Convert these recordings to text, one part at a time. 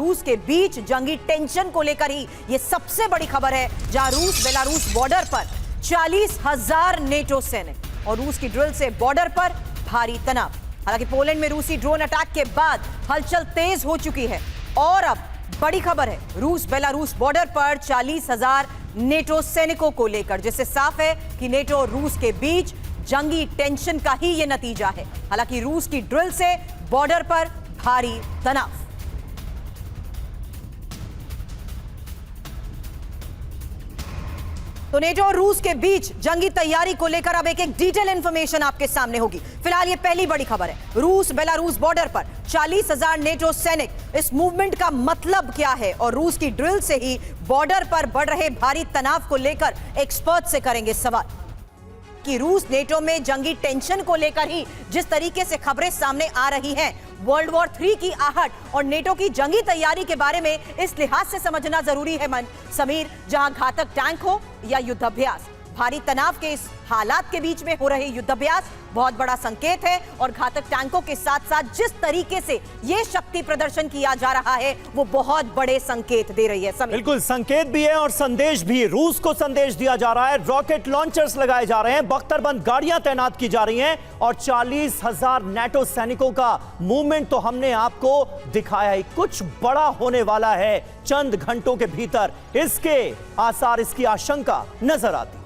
रूस के बीच जंगी टेंशन को लेकर ही यह सबसे बड़ी खबर है, जहां रूस बेलारूस बॉर्डर पर 40,000 नेटो सैनिक और रूस की ड्रिल से बॉर्डर पर भारी तनाव। हालांकि पोलैंड में रूसी ड्रोन अटैक के बाद हलचल तेज हो चुकी है और अब बड़ी खबर है रूस बेलारूस बॉर्डर पर 40,000 नेटो सैनिकों को लेकर, जिससे साफ है कि नेटो और रूस के बीच जंगी टेंशन का ही यह नतीजा है। हालांकि रूस की ड्रिल से बॉर्डर पर भारी तनाव। तो नेटो और रूस के बीच जंगी तैयारी को लेकर अब एक डिटेल इंफॉर्मेशन आपके सामने होगी। फिलहाल ये पहली बड़ी खबर है, रूस बेलारूस बॉर्डर पर 40,000 नेटो सैनिक। इस मूवमेंट का मतलब क्या है और रूस की ड्रिल से ही बॉर्डर पर बढ़ रहे भारी तनाव को लेकर एक्सपर्ट से करेंगे सवाल कि रूस नेटो में जंगी टेंशन को लेकर ही जिस तरीके से खबरें सामने आ रही हैं, वर्ल्ड वॉर 3 की आहट और नेटो की जंगी तैयारी के बारे में इस लिहाज से समझना जरूरी है समीर, जहां घातक टैंक हो या युद्धाभ्यास, भारी तनाव के इस हालात के बीच में हो रहे युद्धाभ्यास बहुत बड़ा संकेत है और घातक टैंकों के साथ साथ जिस तरीके से यह शक्ति प्रदर्शन किया जा रहा है वो बहुत बड़े संकेत दे रही है। बिल्कुल संकेत भी है और संदेश भी। रूस को संदेश दिया जा रहा है, रॉकेट लॉन्चर्स लगाए जा रहे हैं, बख्तरबंद गाड़ियां तैनात की जा रही हैं और 40,000 नेटो सैनिकों का मूवमेंट तो हमने आपको दिखाया ही। कुछ बड़ा होने वाला है चंद घंटों के भीतर, इसके आसार, इसकी आशंका नजर आती।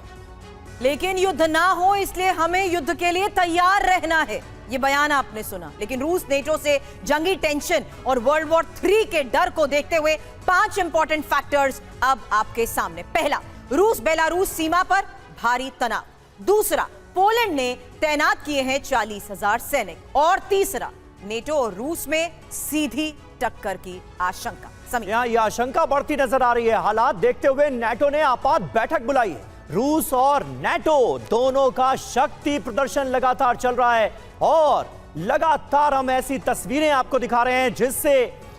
लेकिन युद्ध ना हो इसलिए हमें युद्ध के लिए तैयार रहना है, ये बयान आपने सुना। लेकिन रूस नेटो से जंगी टेंशन और वर्ल्ड वॉर 3 के डर को देखते हुए 5 इंपॉर्टेंट फैक्टर्स अब आपके सामने। पहला, रूस बेलारूस सीमा पर भारी तनाव। दूसरा, पोलैंड ने तैनात किए हैं 40,000 सैनिक। और तीसरा, नेटो और रूस में सीधी टक्कर की आशंका। यहां यह आशंका बढ़ती नजर आ रही है। हालात देखते हुए नेटो ने आपात बैठक बुलाई है। रूस और नेटो दोनों का शक्ति प्रदर्शन लगातार चल रहा है और लगातार हम ऐसी तस्वीरें आपको दिखा रहे हैं जिससे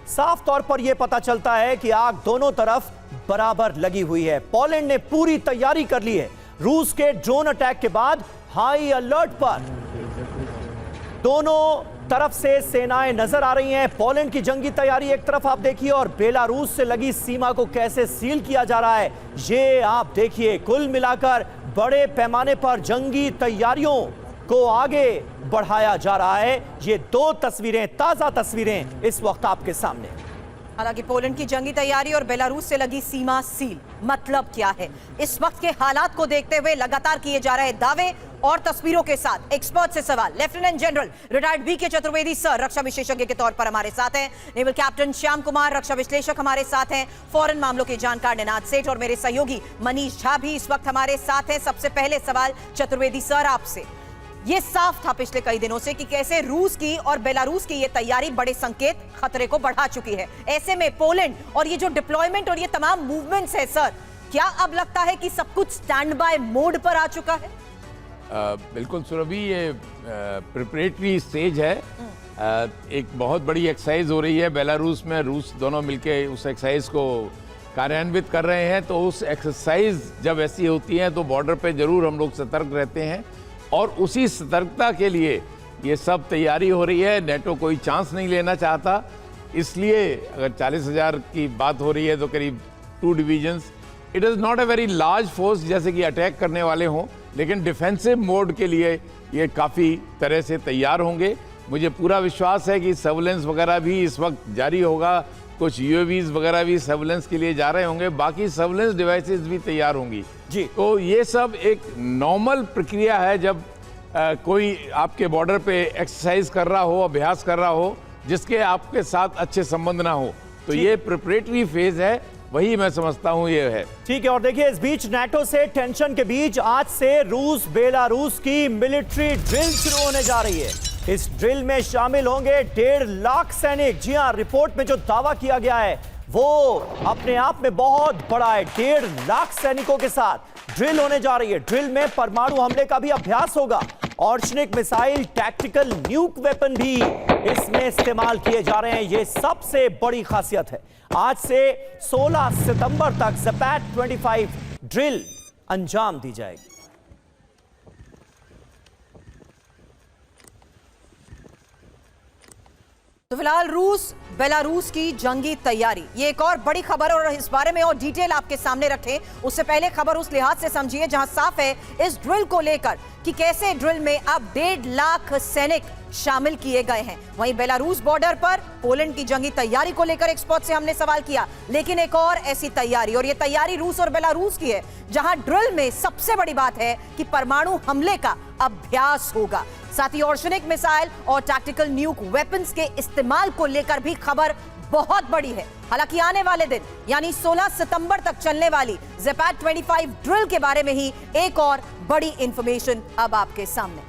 साफ तौर पर यह पता चलता है कि आग दोनों तरफ बराबर लगी हुई है। पोलैंड ने पूरी तैयारी कर ली है। रूस के ड्रोन अटैक के बाद हाई अलर्ट पर दोनों तरफ से सेनाएं नजर आ रही हैं। पोलैंड की जंगी तैयारी एक तरफ आप देखिए और बेलारूस से लगी सीमा को कैसे सील किया जा रहा है ये आप देखिए। कुल मिलाकर बड़े पैमाने पर जंगी तैयारियों को आगे बढ़ाया जा रहा है। ये दो तस्वीरें, ताजा तस्वीरें इस वक्त आपके सामने। हालांकि पोलैंड की जंगी तैयारी और बेलारूस से लगी सीमा सील, मतलब क्या है? इस वक्त के हालात को देखते हुए लगातार किए जा रहे दावे और तस्वीरों के साथ एक्सपर्ट से सवाल। Lieutenant general retired BK Chaturvedi sir रक्षा विशेषज्ञ के तौर पर हमारे साथ हैं। नेवल कैप्टन श्याम कुमार रक्षा विश्लेषक हमारे साथ हैं। फॉरेन मामलों के जानकार निनाद सेठ और मेरे सहयोगी मनीष झा भी इस वक्त हमारे साथ हैं। सबसे पहले सवाल चतुर्वेदी सर आपसे। ये साफ था पिछले कई दिनों से कि कैसे रूस की और बेलारूस की ये तैयारी बड़े संकेत खतरे को बढ़ा चुकी है। ऐसे में पोलैंड और ये जो डिप्लॉयमेंट और ये तमाम मूवमेंट्स है सर, क्या अब लगता है कि सब कुछ स्टैंड बाय मोड पर आ चुका है? बिल्कुल सुरभि, ये प्रिपरेटरी स्टेज है। एक बहुत बड़ी एक्सरसाइज हो रही है बेलारूस में, रूस दोनों मिलके उस एक्सरसाइज को कार्यान्वित कर रहे हैं। तो उस एक्सरसाइज जब ऐसी होती है तो बॉर्डर पे जरूर हम लोग सतर्क रहते हैं और उसी सतर्कता के लिए ये सब तैयारी हो रही है। नेटो कोई चांस नहीं लेना चाहता, इसलिए अगर 40,000 की बात हो रही है तो करीब 2 divisions, it is not a very large force जैसे कि अटैक करने वाले हों, लेकिन डिफेंसिव मोड के लिए ये काफ़ी तरह से तैयार होंगे। मुझे पूरा विश्वास है कि सर्वेलेंस वगैरह भी इस वक्त जारी होगा, कुछ यूएवीज वगैरह भी सर्वेलेंस के लिए जा रहे होंगे, बाकी सर्वेलेंस डिवाइसेस भी तैयार होंगी जी। तो ये सब एक नॉर्मल प्रक्रिया है जब कोई आपके बॉर्डर पे एक्सरसाइज कर रहा हो, अभ्यास कर रहा हो, जिसके आपके साथ अच्छे संबंध ना हो। तो ये प्रिपरेटरी फेज है, वही मैं समझता हूं ये है। ठीक है। और देखिए इस बीच नेटो से टेंशन के बीच आज से रूस बेलारूस की मिलिट्री ड्रिल शुरू होने जा रही है। इस ड्रिल में शामिल होंगे 1.5 लाख सैनिक। जी हां, रिपोर्ट में जो दावा किया गया है वो अपने आप में बहुत बड़ा है। 1.5 लाख सैनिकों के साथ ड्रिल होने जा रही है। ड्रिल में परमाणु हमले का भी अभ्यास होगा। ऑर्शनिक मिसाइल, टैक्टिकल न्यूक वेपन भी इसमें इस्तेमाल किए जा रहे हैं। यह सबसे बड़ी खासियत है। आज से 16 सितंबर तक ज़पैट 25 ड्रिल अंजाम दी जाएगी। तो फिलहाल रूस बेलारूस की जंगी तैयारी, ये एक और बड़ी खबर और इस बारे में और डिटेल आपके सामने रखें उससे पहले खबर उस लिहाज से समझिए जहां साफ है इस ड्रिल को लेकर कि कैसे ड्रिल में अब 1.5 लाख सैनिक शामिल किए गए हैं। वहीं बेलारूस बॉर्डर पर पोलैंड की जंगी तैयारी को लेकर एक्सपर्ट से हमने सवाल किया, लेकिन एक और ऐसी तैयारी, और ये तैयारी रूस और बेलारूस की है जहां ड्रिल में सबसे बड़ी बात है कि परमाणु हमले का अभ्यास होगा। साथ ही ऑर्शनिक मिसाइल और टैक्टिकल न्यूक वेपन्स के इस्तेमाल को लेकर भी खबर बहुत बड़ी है। हालांकि आने वाले दिन यानी 16 सितंबर तक चलने वाली ज़ेपैड 25 ड्रिल के बारे में ही एक और बड़ी इंफॉर्मेशन अब आपके सामने।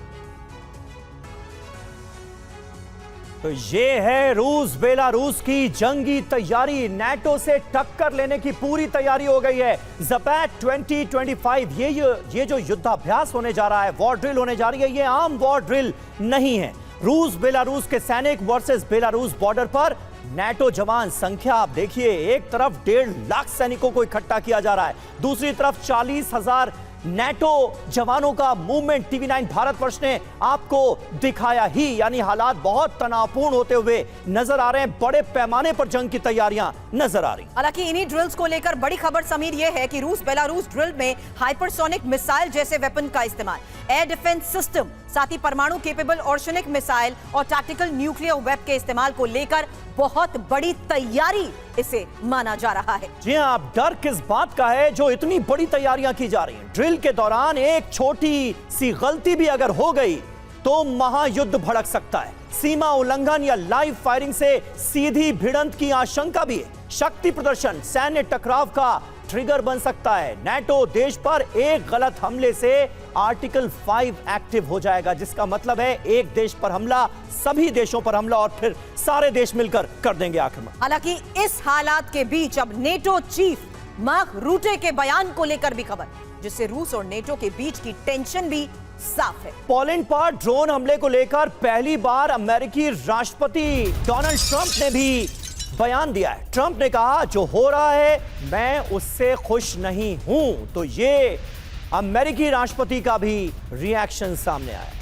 तो ये है रूस बेलारूस की जंगी तैयारी। नाटो से टक्कर लेने की पूरी तैयारी हो गई है। ज़ेपैड 2025 ये जो युद्धाभ्यास होने जा रहा है, वॉर ड्रिल होने जा रही है, ये आम वॉर ड्रिल नहीं है। रूस बेलारूस के सैनिक वर्सेस बेलारूस बॉर्डर पर नाटो जवान संख्या आप देखिए, एक तरफ 1.5 लाख सैनिकों को इकट्ठा किया जा रहा है, दूसरी तरफ 40,000 नाटो जवानों का मूवमेंट TV9 भारतवर्ष ने आपको दिखाया ही। यानी हालात बहुत तनावपूर्ण होते हुए नजर आ रहे हैं, बड़े पैमाने पर जंग की तैयारियां नजर आ रही। हालांकि इन्हीं ड्रिल्स को लेकर बड़ी खबर समीर यह है कि रूस बेलारूस ड्रिल में हाइपरसोनिक मिसाइल जैसे वेपन का इस्तेमाल, एयर डिफेंस सिस्टम, साथ ही परमाणु केपेबल ऑर्शनिक मिसाइल और टैक्टिकल न्यूक्लियर वेब के इस्तेमाल को लेकर बहुत बड़ी तैयारी इसे माना जा रहा है। जी हां, अब डर किस बात का है जो इतनी बड़ी तैयारियां की जा रही हैं। ड्रिल के दौरान एक छोटी सी गलती भी अगर हो गई तो महायुद्ध भड़क सकता है। सीमा उल्लंघन या लाइव फायरिंग से सीधी भिड़ंत की आशंका भी है। शक्ति प्रदर्शन, सैन्य टकराव का ट्रिगर बन सकता है। नाटो देश पर एक गलत हमले से आर्टिकल 5 एक्टिव हो जाएगा, जिसका मतलब है एक देश पर हमला, सभी देशों पर हमला और फिर सारे देश मिलकर कर देंगे आक्रमण। हालांकि इस हालात के बीच अब नेटो चीफ मार्क रूटे के बयान को लेकर भी खबर, जिससे रूस और नेटो के बीच की टेंशन भी साफ है। पोलैंड पर ड्रोन हमले को लेकर पहली बार अमेरिकी राष्ट्रपति डोनाल्ड ट्रंप ने भी बयान दिया है। ट्रंप ने कहा जो हो रहा है मैं उससे खुश नहीं हूं। तो ये अमेरिकी राष्ट्रपति का भी रिएक्शन सामने आया।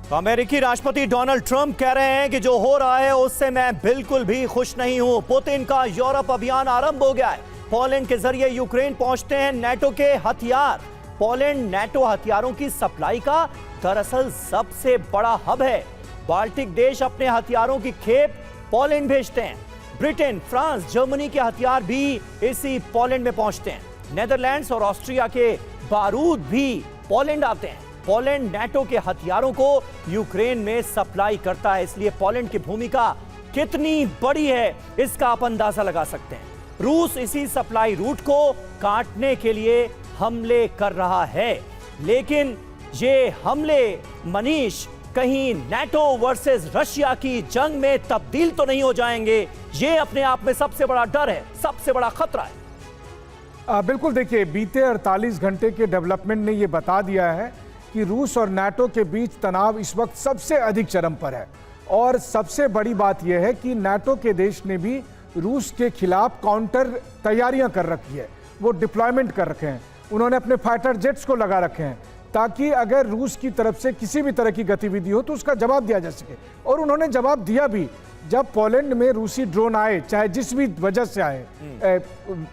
तो अमेरिकी राष्ट्रपति डोनाल्ड ट्रंप कह रहे हैं कि जो हो रहा है उससे मैं बिल्कुल भी खुश नहीं हूं। पुतिन का यूरोप अभियान आरंभ हो गया है। पोलैंड के जरिए यूक्रेन पहुंचते हैं नाटो के हथियार। पोलैंड नाटो हथियारों की सप्लाई का दरअसल सबसे बड़ा हब है। बाल्टिक देश अपने हथियारों की खेप पोलैंड भेजते हैं। ब्रिटेन, फ्रांस, जर्मनी के हथियार भी इसी पोलैंड में पहुंचते हैं। नेदरलैंड्स और ऑस्ट्रिया के बारूद भी पोलैंड आते हैं। पोलैंड नाटो के हथियारों को यूक्रेन में सप्लाई करता है, इसलिए पोलैंड की भूमिका कितनी बड़ी है इसका आप अंदाजा लगा सकते हैं। रूस इसी सप्लाई रूट को काटने के लिए हमले कर रहा है, लेकिन ये हमले मनीष कहीं नाटो वर्सेस रशिया की जंग में तब्दील तो नहीं हो जाएंगे? ये अपने आप में सबसे बड़ा डर है, सबसे बड़ा खतरा है। बिल्कुल, देखिए बीते 48 घंटे के डेवलपमेंट ने यह बता दिया है कि रूस और नाटो के बीच तनाव इस वक्त सबसे अधिक चरम पर है। और सबसे बड़ी बात यह है कि नाटो के देश ने भी रूस के खिलाफ काउंटर तैयारियां कर रखी है, वो डिप्लॉयमेंट कर रखे हैं, उन्होंने अपने फाइटर जेट्स को लगा रखे हैं ताकि अगर रूस की तरफ से किसी भी तरह की गतिविधि हो तो उसका जवाब दिया जा सके। और उन्होंने जवाब दिया भी। जब पोलैंड में रूसी ड्रोन आए, चाहे जिस भी वजह से आए,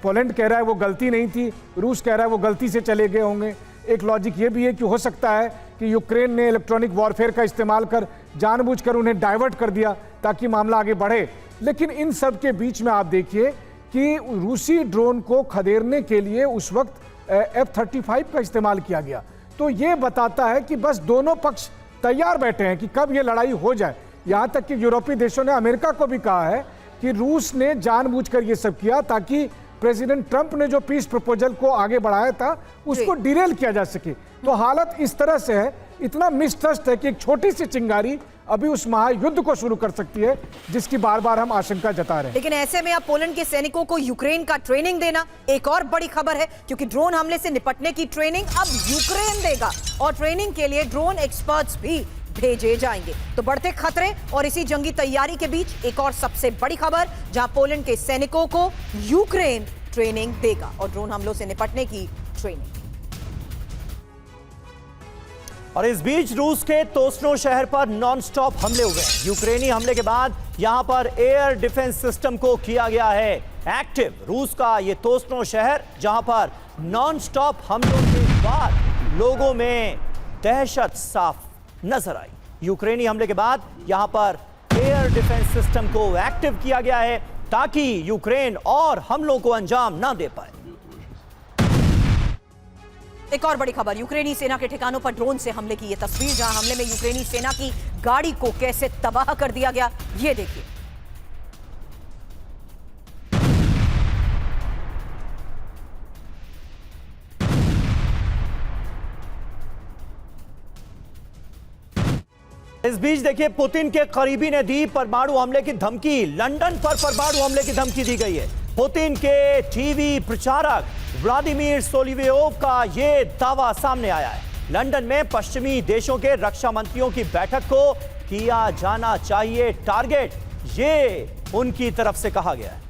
पोलैंड कह रहा है वो गलती नहीं थी, रूस कह रहा है वो गलती से चले गए होंगे। एक लॉजिक ये भी है कि हो सकता है कि यूक्रेन ने इलेक्ट्रॉनिक वॉरफेयर का इस्तेमाल कर जानबूझकर उन्हें डाइवर्ट कर दिया ताकि मामला आगे बढ़े। लेकिन इन सब के बीच में आप देखिए कि रूसी ड्रोन को खदेड़ने के लिए उस वक्त F-35 का इस्तेमाल किया गया। तो ये बताता है कि बस दोनों पक्ष तैयार बैठे हैं कि कब ये लड़ाई हो जाए। यहाँ तक कि यूरोपीय देशों ने अमेरिका को भी कहा है कि रूस ने जानबूझकर ये सब किया ताकि प्रेसिडेंट ट्रंप ने जो पीस प्रपोजल को आगे बढ़ाया था उसको डिरेल किया जा सके। तो हालत इस तरह से है, इतना मिसट्रस्ट है कि एक छोटी सी चिंगारी अभी उस महायुद्ध को शुरू कर सकती है, जिसकी बार बार हम आशंका जता रहे हैं। लेकिन ऐसे में अब पोलैंड के सैनिकों को यूक्रेन का ट्रेनिंग देना एक और बड़ी खबर है, क्योंकि ड्रोन हमले से निपटने की ट्रेनिंग अब यूक्रेन देगा और ट्रेनिंग के लिए ड्रोन एक्सपर्ट्स भी भेजे जाएंगे। तो बढ़ते खतरे और इसी जंगी तैयारी के बीच एक और सबसे बड़ी खबर, जहां पोलैंड के सैनिकों को यूक्रेन ट्रेनिंग देगा और ड्रोन हमलों से निपटने की ट्रेनिंग। और इस बीच रूस के तोस्नो शहर पर नॉनस्टॉप हमले हुए हैं। यूक्रेनी हमले के बाद यहां पर एयर डिफेंस सिस्टम को किया गया है एक्टिव। रूस का ये तोस्नो शहर जहां पर नॉनस्टॉप हमलों के बाद लोगों में दहशत साफ नजर आई। यूक्रेनी हमले के बाद यहां पर एयर डिफेंस सिस्टम को एक्टिव किया गया है ताकि यूक्रेन और हमलों को अंजाम ना दे पाए। एक और बड़ी खबर, यूक्रेनी सेना के ठिकानों पर ड्रोन से हमले की ये तस्वीर, जहां हमले में यूक्रेनी सेना की गाड़ी को कैसे तबाह कर दिया गया, ये देखिए। इस बीच देखिए, पुतिन के करीबी ने दी परमाणु हमले की धमकी। लंदन पर परमाणु हमले की धमकी दी गई है। पुतिन के टीवी प्रचारक व्लादिमीर सोलिवेयोव का यह दावा सामने आया है। लंदन में पश्चिमी देशों के रक्षा मंत्रियों की बैठक को किया जाना चाहिए टारगेट, ये उनकी तरफ से कहा गया है।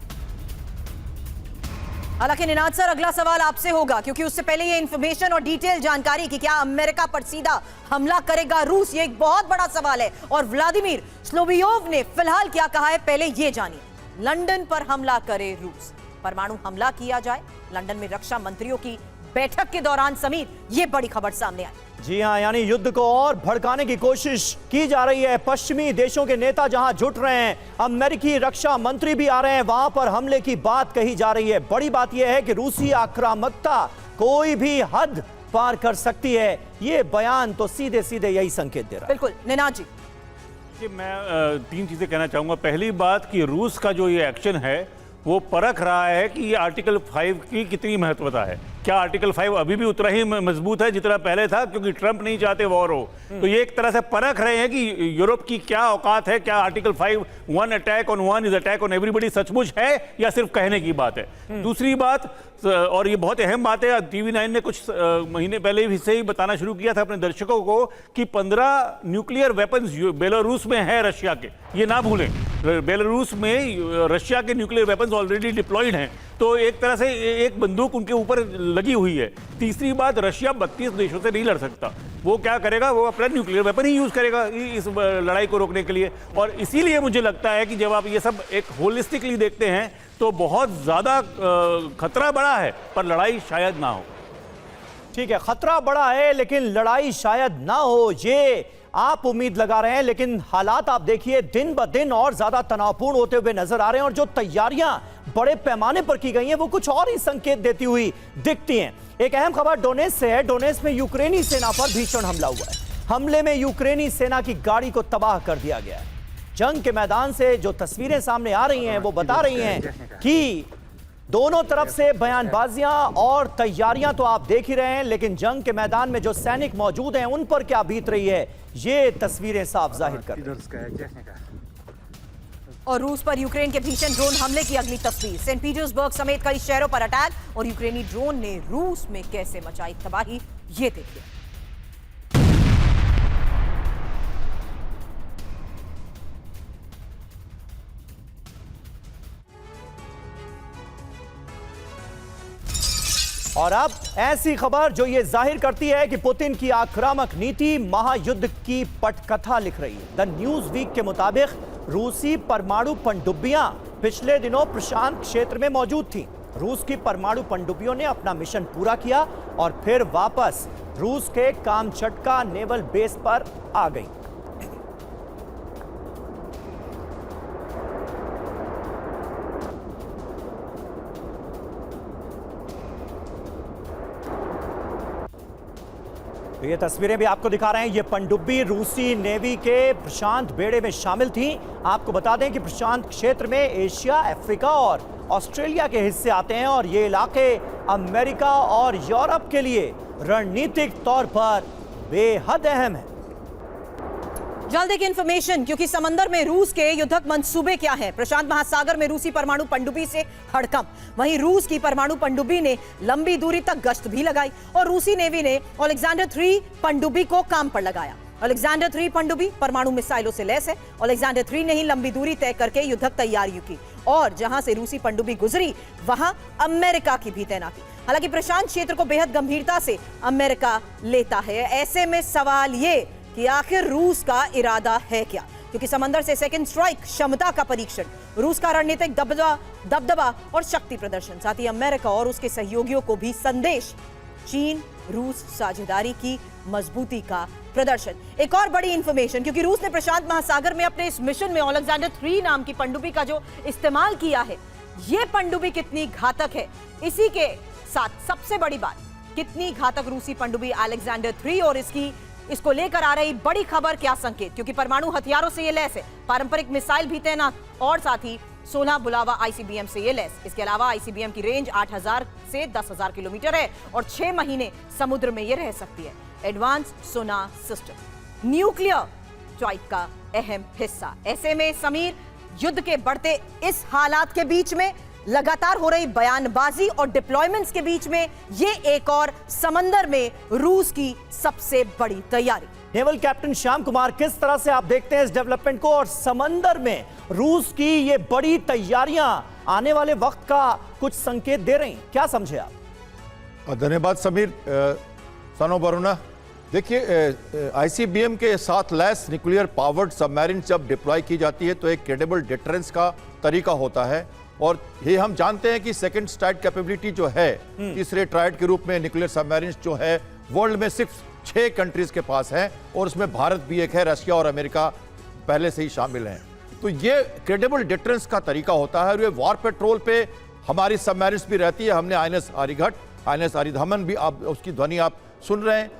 हालांकि निनाद सर, अगला सवाल आपसे होगा, क्योंकि उससे पहले ये इंफॉर्मेशन और डिटेल जानकारी कि क्या अमेरिका पर सीधा हमला करेगा रूस, ये एक बहुत बड़ा सवाल है। और व्लादिमीर सोलिवेयोव ने फिलहाल क्या कहा है, पहले ये जानिए। लंदन पर हमला करे रूस, परमाणु हमला किया जाए, लंदन में रक्षा मंत्रियों की बैठक के दौरान समेत ये बड़ी खबर सामने आई। जी हां, यानी युद्ध को और भड़काने की कोशिश की जा रही है। पश्चिमी देशों के नेता जहां जुट रहे हैं, अमेरिकी रक्षा मंत्री भी आ रहे हैं, वहां पर हमले की बात कही जा रही है। बड़ी बात यह है कि रूसी आक्रामकता कोई भी हद पार कर सकती है। ये बयान तो सीधे सीधे यही संकेत दे रहा है। बिल्कुल निनाद जी, मैं तीन चीजें कहना चाहूंगा। पहली बात कि रूस का जो ये एक्शन है वो परख रहा है कि ये आर्टिकल 5 की कितनी महत्वता है। क्या आर्टिकल 5 अभी भी उतना ही मजबूत है जितना पहले था, क्योंकि ट्रंप नहीं चाहते वॉर हो। तो ये एक तरह से परख रहे हैं कि यूरोप की क्या औकात है, क्या article 5 one attack on one is attack on everybody सचमुच है या सिर्फ कहने की बात है। दूसरी बात, और ये बहुत अहम बात है, TV9 ने कुछ महीने पहले भी से ही बताना शुरू किया था अपने दर्शकों को कि 15 न्यूक्लियर वेपन्स बेलारूस में है रशिया के, ये ना भूलें। बेलारूस में रशिया के न्यूक्लियर वेपन्स ऑलरेडी डिप्लॉयड हैं, तो एक तरह से एक बंदूक उनके ऊपर लगी हुई है। तीसरी बात, रशिया 32 देशों से नहीं लड़ सकता। वो क्या करेगा, वो अपना न्यूक्लियर वेपन ही यूज करेगा इस लड़ाई को रोकने के लिए। और इसीलिए मुझे लगता है कि जब आप ये सब एक होलिस्टिकली देखते हैं तो बहुत ज्यादा खतरा बड़ा है, पर लड़ाई शायद ना हो। ठीक है, खतरा बड़ा है लेकिन लड़ाई शायद ना हो, ये आप उम्मीद लगा रहे हैं। लेकिन हालात आप देखिए, दिन ब दिन और ज्यादा तनावपूर्ण होते हुए नजर आ रहे हैं, और जो तैयारियां बड़े पैमाने पर की गई हैं वो कुछ और ही संकेत देती हुई दिखती हैं। एक अहम खबर डोनेट्स्क से है। डोनेट्स्क में यूक्रेनी सेना पर भीषण हमला हुआ है। हमले में यूक्रेनी सेना की गाड़ी को तबाह कर दिया गया है। जंग के मैदान से जो तस्वीरें सामने आ रही हैं वो बता रही हैं कि दोनों तरफ से बयानबाजियां और तैयारियां तो आप देख ही रहे हैं, लेकिन जंग के मैदान में जो सैनिक मौजूद हैं उन पर क्या बीत रही है, ये तस्वीरें साफ जाहिर कर रही हैं। और रूस पर यूक्रेन के भीषण ड्रोन हमले की अगली तस्वीर। सेंट पीटर्सबर्ग समेत कई शहरों पर अटैक, और यूक्रेनी ड्रोन ने रूस में कैसे मचाई तबाही, ये देखिए। और अब ऐसी खबर जो ये जाहिर करती है कि पुतिन की आक्रामक नीति महायुद्ध की पटकथा लिख रही है। द न्यूज वीक के मुताबिक रूसी परमाणु पनडुब्बियां पिछले दिनों प्रशांत क्षेत्र में मौजूद थीं। रूस की परमाणु पनडुब्बियों ने अपना मिशन पूरा किया और फिर वापस रूस के कामचटका नेवल बेस पर आ गई। तो ये तस्वीरें भी आपको दिखा रहे हैं। ये पनडुब्बी रूसी नेवी के प्रशांत बेड़े में शामिल थी। आपको बता दें कि प्रशांत क्षेत्र में एशिया, अफ्रीका और ऑस्ट्रेलिया के हिस्से आते हैं, और ये इलाके अमेरिका और यूरोप के लिए रणनीतिक तौर पर बेहद अहम है। जल्दी की इंफॉर्मेशन, क्योंकि समंदर में रूस के युद्धक मंसूबे क्या हैं। प्रशांत महासागर में रूसी परमाणु पनडुब्बी से हड़कंप। वहीं रूस की परमाणु पनडुब्बी ने लंबी दूरी तक गश्त भी लगाई, और रूसी नेवी ने अलेक्जेंडर 3 पनडुब्बी को काम पर लगाया। अलेक्जेंडर 3 पनडुब्बी परमाणु मिसाइलों से लैस है। अलेक्जेंडर 3 ने ही लंबी दूरी तय करके युद्धक तैयारियों की और जहां से रूसी पनडुब्बी गुजरी वहां अमेरिका की भी तैनाती। हालांकि प्रशांत क्षेत्र को बेहद गंभीरता से अमेरिका लेता है। ऐसे में सवाल ये कि आखिर रूस का इरादा है क्या, क्योंकि समंदर से सेकंड स्ट्राइक क्षमता का परीक्षण, रूस का रणनीतिक दबदबा और शक्ति प्रदर्शन, साथ ही अमेरिका और उसके सहयोगियों को भी संदेश, चीन रूस साझेदारी की मजबूती का प्रदर्शन। एक और बड़ी इंफॉर्मेशन, क्योंकि रूस ने प्रशांत महासागर में अपने इस मिशन में अलेक्जेंडर 3 नाम की पनडुब्बी का जो इस्तेमाल किया है, यह पनडुब्बी कितनी घातक है, इसी के साथ सबसे बड़ी बात, कितनी घातक रूसी पनडुब्बी अलेक्जेंडर 3 और इसको लेकर आ रही बड़ी खबर, क्या संकेत, क्योंकि परमाणु हथियारों से ये लैस है, पारंपरिक मिसाइल भी तैनात और साथ ही 16 बुलावा आईसीबीएम से ये लैस। इसके अलावा आईसीबीएम की रेंज 8000 से 10000 किलोमीटर है और 6 महीने समुद्र में ये रह सकती है। Advance sonar system, nuclear strike का अहम हिस्सा। ऐसे में समीर, युद्ध के बढ़ते इस हालात के बीच में, लगातार हो रही बयानबाजी और डिप्लॉयमेंट्स के बीच में, ये एक और समंदर में रूस की सबसे बड़ी तैयारी। नेवल कैप्टन श्याम कुमार, किस तरह से आप देखते हैं इस डेवलपमेंट को और समंदर में रूस की ये बड़ी तैयारियां आने वाले वक्त का कुछ संकेत दे रही हैं, क्या समझे आप? धन्यवाद समीर। सनो वरुणा, देखिए आईसीबीएम के साथ लैस न्यूक्लियर पावर्ड सबमरीन जब डिप्लॉय की जाती है तो एक क्रेडिबल डिटरेंस का तरीका होता है और ये हम जानते हैं कि सेकंड स्ट्राइक कैपेबिलिटी जो है, तीसरे ट्राइड के रूप में न्यूक्लियर सबमरीन जो है वर्ल्ड में सिर्फ 6 कंट्रीज के पास है और उसमें भारत भी एक है, रशिया और अमेरिका पहले से ही शामिल हैं। तो ये क्रेडिबल डिटरेंस का तरीका होता है और ये वॉर पेट्रोल पे हमारी सबमरीन्स भी रहती है। हमने आईएनएस आर्यघट्ट, आईएनएस आर्यधमन भी, आप उसकी ध्वनि आप सुन रहे हैं,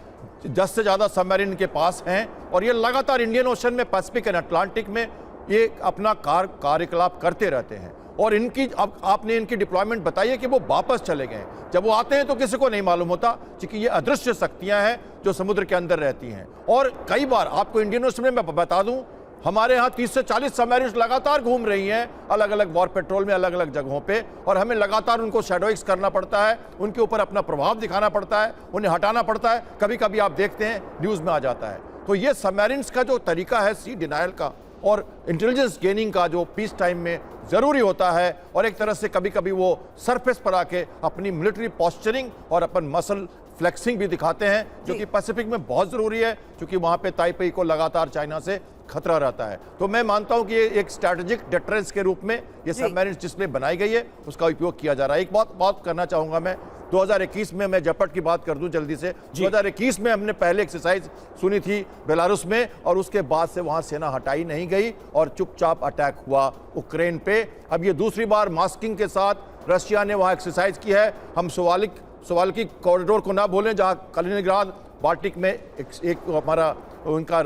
10 से ज़्यादा सबमरीन इनके पास हैं और ये लगातार इंडियन ओशन में, पैसिफिक एंड अटलांटिक में ये अपना कार्यकलाप करते रहते हैं। और इनकी, अब आपने इनकी डिप्लॉयमेंट बताई है कि वो वापस चले गए। जब वो आते हैं तो किसी को नहीं मालूम होता, क्योंकि ये अदृश्य शक्तियां हैं जो समुद्र के अंदर रहती हैं। और कई बार आपको इंडियन ओशन में मैं बता दूं, हमारे यहाँ 30 से 40 सबमरीन्स लगातार घूम रही हैं अलग अलग वॉर पेट्रोल में, अलग अलग जगहों पे, और हमें लगातार उनको शैडोइंग्स करना पड़ता है, उनके ऊपर अपना प्रभाव दिखाना पड़ता है, उन्हें हटाना पड़ता है। कभी कभी आप देखते हैं न्यूज़ में आ जाता है। तो ये सबमरीन्स का जो तरीका है सी डिनायल का और इंटेलिजेंस गेनिंग का, जो पीस टाइम में ज़रूरी होता है, और एक तरह से कभी कभी वो सरफेस पर आके अपनी मिलिट्री पॉस्चरिंग और अपन मसल फ्लेक्सिंग भी दिखाते हैं, जो कि पैसिफिक में बहुत ज़रूरी है, क्योंकि वहाँ पे ताइपेई को लगातार चाइना से खतरा रहता है। तो मैं मानता हूं कि ये एक स्ट्रैटेजिक डिटरेंस के रूप में ये सबमरीन जिसमें बनाई गई है उसका उपयोग किया जा रहा है। एक बात करना चाहूंगा मैं, 2021 में मैं जपट की बात कर दूं जल्दी से। 2021 में हमने पहले एक्सरसाइज सुनी थी बेलारूस में और उसके बाद से वहां सेना हटाई नहीं गई और चुपचाप अटैक हुआ उक्रेन पे। अब ये दूसरी बार मास्किंग के साथ रशिया ने वहां एक्सरसाइज की है। हम सोवाल्की कॉरिडोर को ना भूलें, जहां कलिनिंग्राड बाल्टिक में एक हमारा उनका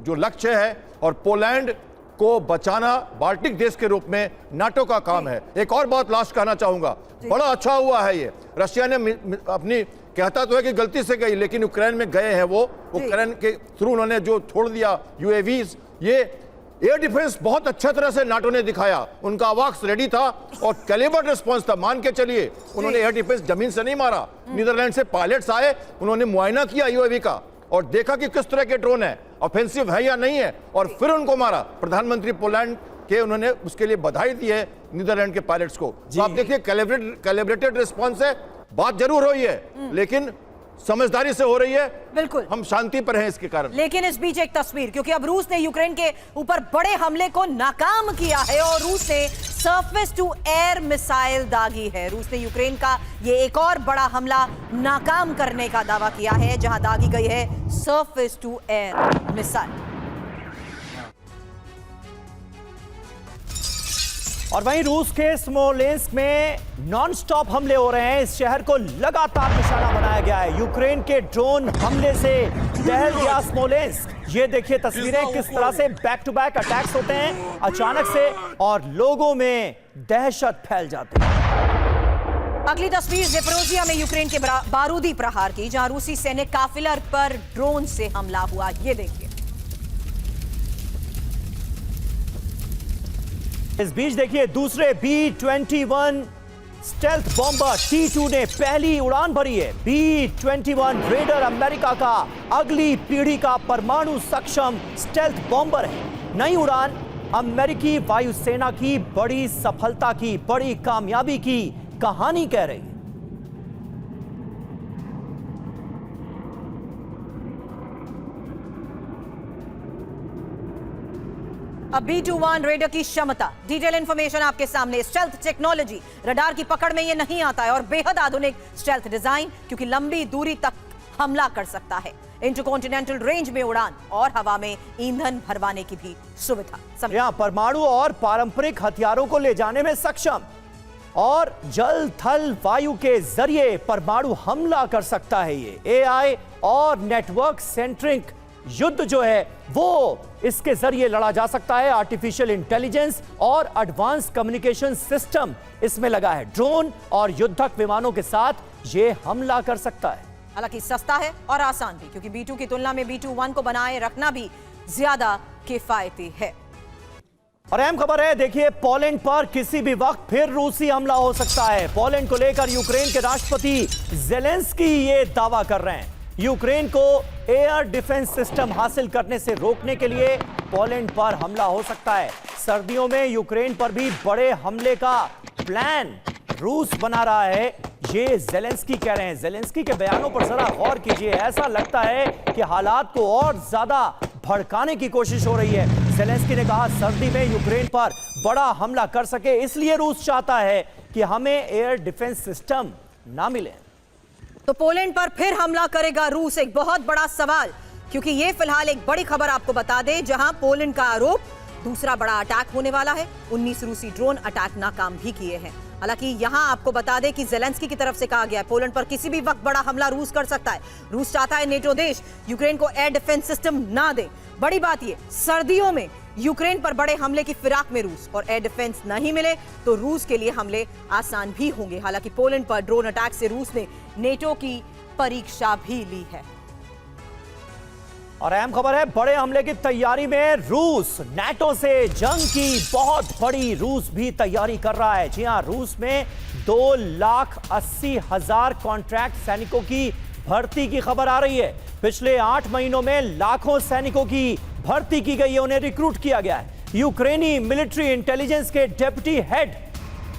जो लक्ष्य है, और पोलैंड को बचाना बाल्टिक देश के रूप में नाटो का काम है। एक और बात लास्ट कहना चाहूंगा, बड़ा अच्छा हुआ है ये, रशिया ने अपनी, कहता तो है कि गलती से गई, लेकिन यूक्रेन में गए हैं वो, यूक्रेन के थ्रू उन्होंने जो छोड़ दिया यूएवीज, ये एयर डिफेंस बहुत अच्छा तरह से नाटो ने दिखाया। उनका अवाक्स रेडी था और कैलिबर्ड रिस्पॉन्स था, मान के चलिए। उन्होंने एयर डिफेंस जमीन से नहीं मारा, नीदरलैंड से पायलट्स आए, उन्होंने मुआयना किया यूएवी का और देखा कि किस तरह के ड्रोन है, ऑफेंसिव है या नहीं है, और फिर उनको मारा। प्रधानमंत्री पोलैंड के उन्होंने उसके लिए बधाई दी है नीदरलैंड के पायलट्स को। तो आप देखिए कैलिब्रेटेड रिस्पॉन्स है, बात जरूर हुई है लेकिन समझदारी से हो रही है। बिल्कुल, हम शांति पर हैं इसके कारण। लेकिन इस बीच एक तस्वीर, क्योंकि अब रूस ने यूक्रेन के ऊपर बड़े हमले को नाकाम किया है और रूस ने सरफेस टू एयर मिसाइल दागी है। रूस ने यूक्रेन का ये एक और बड़ा हमला नाकाम करने का दावा किया है, जहां दागी गई है सरफेस टू एयर मिसाइल। और वहीं रूस के स्मोलेंस्क में नॉनस्टॉप हमले हो रहे हैं। इस शहर को लगातार निशाना बनाया गया है। यूक्रेन के ड्रोन हमले से दहल गया स्मोलेंस्क। ये देखिए तस्वीरें, किस तरह से बैक टू बैक अटैक्स होते हैं अचानक से और लोगों में दहशत फैल जाती है। अगली तस्वीर ज़ेपोरिज़िया में यूक्रेन के बारूदी प्रहार की, जहां रूसी सैनिक काफिला पर ड्रोन से हमला हुआ। ये देखिए। इस बीच देखिए दूसरे B-21 स्टेल्थ बॉम्बर T-2 ने पहली उड़ान भरी है। B-21 रेडर अमेरिका का अगली पीढ़ी का परमाणु सक्षम स्टेल्थ बॉम्बर है। नई उड़ान अमेरिकी वायुसेना की बड़ी सफलता की, बड़ी कामयाबी की कहानी कह रही है। अब B-21 रेडर की क्षमता, डिटेल इंफॉर्मेशन आपके सामने। स्टेल्थ टेक्नोलॉजी, रडार की पकड़ में ये नहीं आता है और बेहद आधुनिक स्टेल्थ डिजाइन, क्योंकि लंबी दूरी तक हमला कर सकता है। इंटरकॉन्टिनेंटल रेंज में उड़ान और हवा में ईंधन भरवाने की भी सुविधा। यहां परमाणु और पारंपरिक हथियारों को ले जाने में सक्षम और जल थल वायु के जरिए परमाणु हमला कर सकता है। ये AI और नेटवर्क सेंट्रिक युद्ध जो है वो इसके जरिए लड़ा जा सकता है। आर्टिफिशियल इंटेलिजेंस और एडवांस कम्युनिकेशन सिस्टम इसमें लगा है। ड्रोन और युद्धक विमानों के साथ ये हमला कर सकता है। हालांकि सस्ता है और आसान भी, क्योंकि B-2 की तुलना में B-21 को बनाए रखना भी ज्यादा किफायती है। और अहम खबर है, देखिए पोलैंड पर किसी भी वक्त फिर रूसी हमला हो सकता है। पोलैंड को लेकर यूक्रेन के राष्ट्रपति जेलेंस्की ये दावा कर रहे हैं। यूक्रेन को एयर डिफेंस सिस्टम हासिल करने से रोकने के लिए पोलैंड पर हमला हो सकता है। सर्दियों में यूक्रेन पर भी बड़े हमले का प्लान रूस बना रहा है, ये जेलेंस्की कह रहे हैं। जेलेंस्की के बयानों पर जरा गौर कीजिए। ऐसा लगता है कि हालात को और ज्यादा भड़काने की कोशिश हो रही है। जेलेंस्की ने कहा सर्दी में यूक्रेन पर बड़ा हमला कर सके, इसलिए रूस चाहता है कि हमें एयर डिफेंस सिस्टम ना मिले। तो पोलैंड पर फिर हमला करेगा रूस, एक बहुत बड़ा सवाल, क्योंकि ये फिलहाल एक बड़ी खबर आपको बता दें, जहां पोलैंड का आरोप दूसरा बड़ा अटैक होने वाला है। 19 रूसी ड्रोन अटैक नाकाम भी किए हैं। हालांकि यहां आपको बता दें कि जेलेंस्की की तरफ से कहा गया है पोलैंड पर किसी भी वक्त बड़ा हमला रूस कर सकता है। रूस चाहता है नेटो देश यूक्रेन को एयर डिफेंस सिस्टम ना दे। बड़ी बात ये, सर्दियों में यूक्रेन पर बड़े हमले की फिराक में रूस और एयर डिफेंस नहीं मिले तो रूस के लिए हमले आसान भी होंगे। हालांकि पोलैंड पर ड्रोन अटैक से रूस ने नेटो की परीक्षा भी ली है। और अहम खबर है, बड़े हमले की तैयारी में रूस। नाटो से जंग की बहुत बड़ी रूस भी तैयारी कर रहा है। जी हां, रूस में 2,80,000 कॉन्ट्रैक्ट सैनिकों की भर्ती की खबर आ रही है। पिछले 8 महीनों में लाखों सैनिकों की भर्ती की गई है, उन्हें रिक्रूट किया गया है। यूक्रेनी मिलिट्री इंटेलिजेंस के डेप्यूटी हेड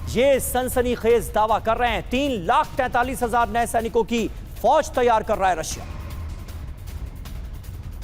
ये सनसनीखेज दावा कर रहे हैं। 3,43,000 नए सैनिकों की फौज तैयार कर रहा है रशिया।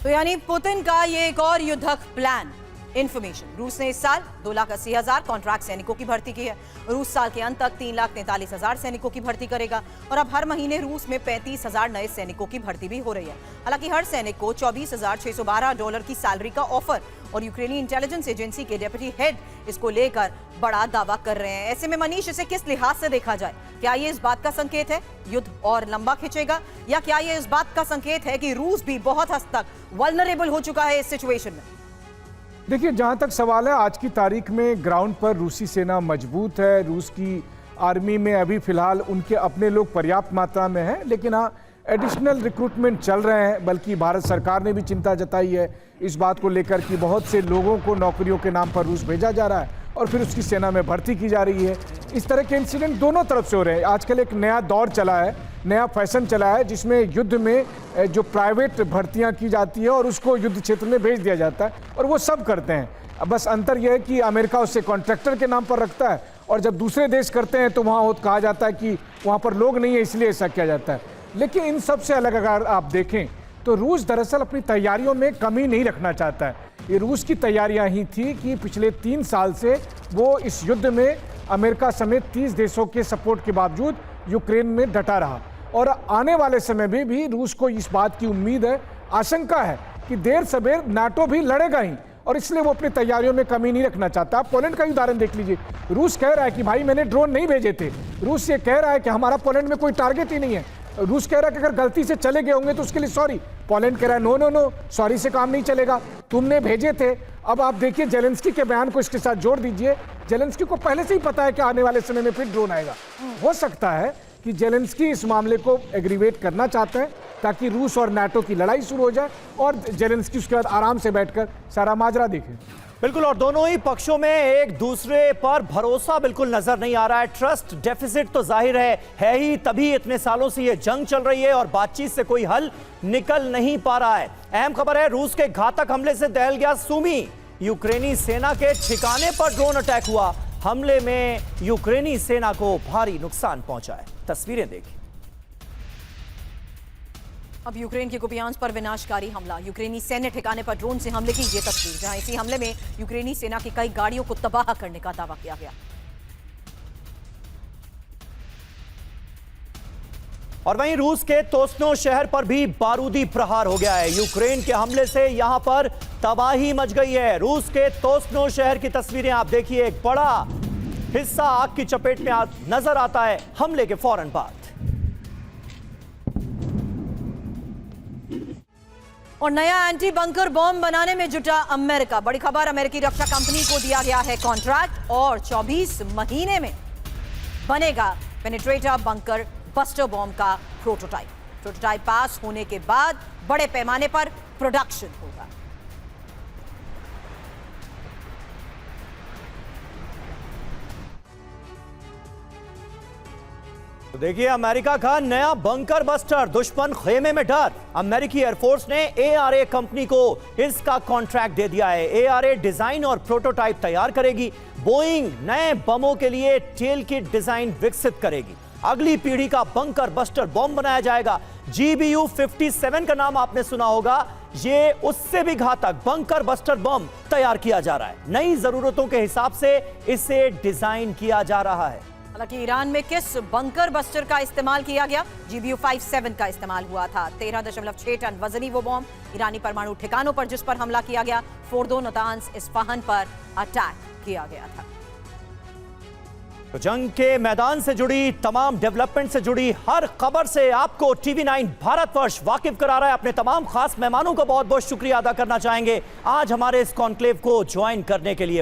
तो यानी पुतिन का ये एक और युद्धक प्लान। इंफॉर्मेशन, रूस ने इस साल 2,80,000 कॉन्ट्रैक्ट सैनिकों की भर्ती की है। रूस साल के अंत तक 3,43,000 सैनिकों की भर्ती करेगा और अब हर महीने रूस में 35,000 नए सैनिकों की भर्ती भी हो रही है। हालांकि हर सैनिक को $24,612 की सैलरी का ऑफर, और यूक्रेनी इंटेलिजेंस एजेंसी के डेप्यूटी हेड इसको लेकर बड़ा दावा कर रहे हैं। ऐसे में मनीष, इसे किस लिहाज से देखा जाए? क्या ये इस बात का संकेत है युद्ध और लंबा खिंचेगा, या क्या ये इस बात का संकेत है कि रूस भी बहुत हद तक वल्नरेबल हो चुका है इस सिचुएशन में? देखिए, जहां तक सवाल है, आज की तारीख में ग्राउंड पर रूसी सेना मजबूत है। रूस की आर्मी में अभी फिलहाल उनके अपने लोग पर्याप्त मात्रा में हैं, लेकिन हाँ, एडिशनल रिक्रूटमेंट चल रहे हैं। बल्कि भारत सरकार ने भी चिंता जताई है इस बात को लेकर कि बहुत से लोगों को नौकरियों के नाम पर रूस भेजा जा रहा है और फिर उसकी सेना में भर्ती की जा रही है। इस तरह के इंसिडेंट दोनों तरफ से हो रहे हैं। आजकल एक नया दौर चला है, नया फैशन चला है, जिसमें युद्ध में जो प्राइवेट भर्तियां की जाती है और उसको युद्ध क्षेत्र में भेज दिया जाता है, और वो सब करते हैं। अब बस अंतर यह है कि अमेरिका उससे कॉन्ट्रैक्टर के नाम पर रखता है, और जब दूसरे देश करते हैं तो वहाँ कहा जाता है कि वहाँ पर लोग नहीं है, इसलिए ऐसा किया जाता है। लेकिन इन सब से अलग अगर आप देखें तो रूस दरअसल अपनी तैयारियों में कमी नहीं रखना चाहता है। ये रूस की तैयारियां ही थी कि पिछले 3 साल से वो इस युद्ध में अमेरिका समेत 30 देशों के सपोर्ट के बावजूद यूक्रेन में डटा रहा, और आने वाले समय में भी रूस को इस बात की उम्मीद है, आशंका है कि देर सवेर नाटो भी लड़ेगा ही, और इसलिए वो अपनी तैयारियों में कमी नहीं रखना चाहता। आप पोलैंड का उदाहरण देख लीजिए। रूस कह रहा है कि भाई मैंने ड्रोन नहीं भेजे थे। रूस ये कह रहा है कि हमारा पोलैंड में कोई टारगेट ही नहीं है। रूस कह रहा है कि अगर गलती से चले गए होंगे तो उसके लिए सॉरी। पोलैंड कह रहा है नो नो नो, सॉरी से काम नहीं चलेगा, तुमने भेजे थे। अब आप देखिए जेलेंस्की के बयान को इसके साथ जोड़ दीजिए। जेलेंस्की को पहले से ही पता है कि आने वाले समय में फिर ड्रोन आएगा। हो सकता है कि जेलेंस्की इस मामले को एग्रीवेट करना चाहते हैं ताकि रूस और नाटो की लड़ाई शुरू हो जाए और जेलेंस्की उसके बाद आराम से बैठकर सारा माजरा देखे। बिल्कुल, और दोनों ही पक्षों में एक दूसरे पर भरोसा बिल्कुल नजर नहीं आ रहा है। ट्रस्ट डेफिसिट तो जाहिर है ही, तभी इतने सालों से ये जंग चल रही है और बातचीत से कोई हल निकल नहीं पा रहा है। अहम खबर है, रूस के घातक हमले से दहल गया सूमी। यूक्रेनी सेना के ठिकाने पर ड्रोन अटैक हुआ। हमले में यूक्रेनी सेना को भारी नुकसान पहुंचा है। तस्वीरें देखिए। अब यूक्रेन के कुपियांस पर विनाशकारी हमला। यूक्रेनी सैन्य ठिकाने पर ड्रोन से हमले की ये तस्वीर, जहां इसी हमले में यूक्रेनी सेना की कई गाड़ियों को तबाह करने का दावा किया गया। और वहीं रूस के तोस्नो शहर पर भी बारूदी प्रहार हो गया है। यूक्रेन के हमले से यहां पर तबाही मच गई है। रूस के तोस्नो शहर की तस्वीरें आप देखिए। एक बड़ा हिस्सा आग की चपेट में नजर आता है हमले के फौरन बाद। और नया एंटी बंकर बॉम्ब बनाने में जुटा अमेरिका। बड़ी खबर, अमेरिकी रक्षा कंपनी को दिया गया है कॉन्ट्रैक्ट और 24 महीने में बनेगा पेनिट्रेटर बंकर बस्टर बॉम्ब का प्रोटोटाइप पास होने के बाद बड़े पैमाने पर प्रोडक्शन होगा। तो देखिए, अमेरिका का नया बंकर बस्टर, दुश्मन खेमे में डर। अमेरिकी एयरफोर्स ने ARA कंपनी को इसका कॉन्ट्रैक्ट दे दिया है। ARA डिजाइन और प्रोटोटाइप तैयार करेगी। बोइंग नए बमों के लिए टेल किट डिजाइन विकसित करेगी। अगली पीढ़ी का बंकर बस्टर बॉम्ब बनाया जाएगा। GBU-57 का नाम आपने सुना होगा। ये उससे भी घातक बंकर बस्टर बम तैयार किया जा रहा है। नई जरूरतों के हिसाब से इसे डिजाइन किया जा रहा है। हालांकि ईरान में किस बंकर बस्टर का इस्तेमाल किया गया? GBU-57 का इस्तेमाल हुआ था। 13.6 टन वजनी वो बॉम्ब ईरानी परमाणु ठिकानों पर जिस पर हमला किया गया, फोर्दो, नातांज, इस्फहान पर अटैक किया गया था। तो जंग के मैदान से जुड़ी तमाम डेवलपमेंट से जुड़ी हर खबर से आपको TV9 भारतवर्ष वाकिफ करा रहा है। अपने तमाम खास मेहमानों को बहुत बहुत शुक्रिया अदा करना चाहेंगे आज हमारे इस कॉन्क्लेव को ज्वाइन करने के लिए।